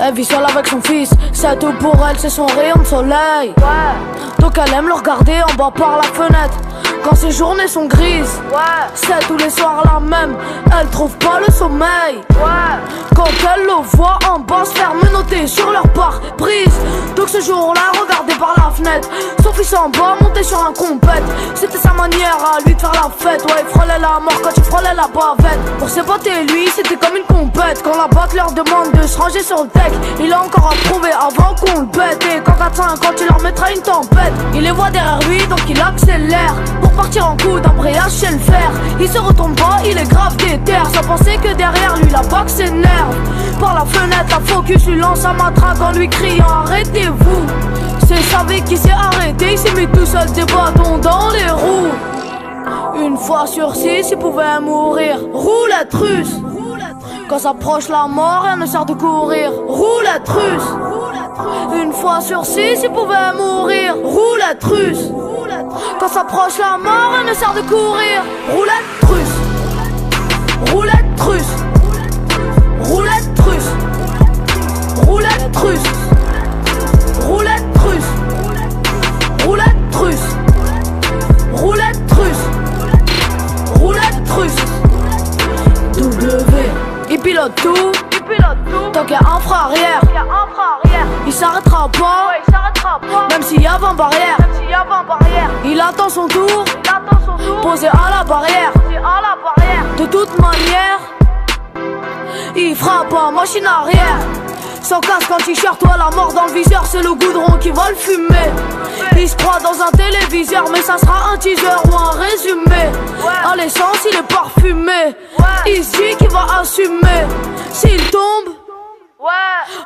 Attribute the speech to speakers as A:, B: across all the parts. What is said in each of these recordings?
A: Elle vit seule avec son fils, c'est tout pour elle, c'est son rayon de soleil. Donc elle aime le regarder en bas par la fenêtre quand ses journées sont grises. C'est tous les soirs la même, elle trouve pas le sommeil. Quand elle le voit en bas se faire menotter sur leur pare-brise. Donc ce jour-là, regardé par la fenêtre, son fils en bas monté sur un compète. C'était sa manière à lui de faire la fête. Ouais, il frôlait la mort quand il frôlait la bavette. Pour ses potes et lui, c'était comme une compète. Quand la batte leur demande de se ranger sur le deck, il a encore à prouver avant qu'on le pète. Et quand 4-5, quand il leur mettra une tempête, il les voit derrière lui, donc il accélère pour partir en coup d'embrayage chez le fer. Il se retourne pas, il est grave déter, sans penser que derrière lui la bague s'énerve. Par la fenêtre, la focus lui lance un matraque en lui criant arrêtez-vous. C'est Savé qui s'est arrêté, il s'est mis tout seul des bâtons dans les roues. Une fois sur 6, il pouvait mourir. Roulette russe. Quand s'approche la mort, rien ne sert de courir. Roulette russe. Une fois sur 6, il pouvait mourir. Roulette russe. Quand s'approche la mort, rien ne sert de courir. Roulette russe. Roulette russe. Roulette russe. Roulette russe. Roulette russe. Roulette russe. Roulette russe. Roulette russe. W. Il pilote tout. Tant qu'il y a un frein arrière, il s'arrêtera pas. Même s'il y a 20 barrières. Il attend son tour. Posé à la barrière. De toute manière, il frappe en machine arrière. Sans casque en t-shirt, toi la mort dans le viseur, c'est le goudron qui va le fumer. Il se croit dans un téléviseur, mais ça sera un teaser ou un résumé. À l'essence, il est parfumé. Ici qui va assumer. S'il tombe,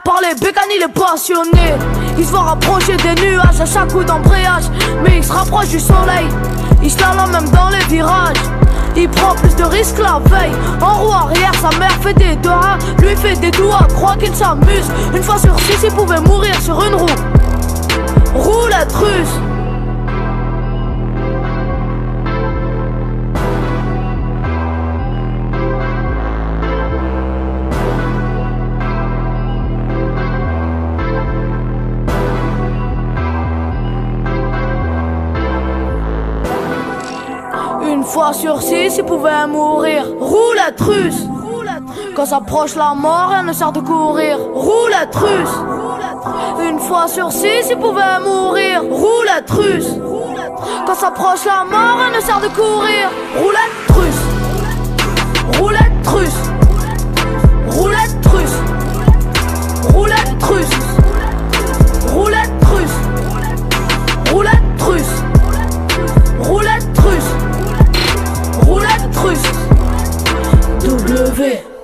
A: par les bécanes, il est passionné. Il se voit rapprocher des nuages à chaque coup d'embrayage, mais il se rapproche du soleil. Il se slalome même dans les virages. Il prend plus de risques la veille. En roue arrière, sa mère fait des doigts, lui fait des doigts, croit qu'il s'amuse. Une fois sur 6, il pouvait mourir sur une roue. Roulette russe. Une fois sur 6, il pouvait mourir. Roulette russe. Quand s'approche la mort, rien ne sert de courir. Roulette russe. Une fois sur 6, il pouvait mourir. Roulette russe. Quand s'approche la mort, rien ne sert de courir. Roulette russe. Roulette russe. Roulette russe. Roulette russe. Roulette russe. Roulette russe. Roulette russe. Roulette russe. W.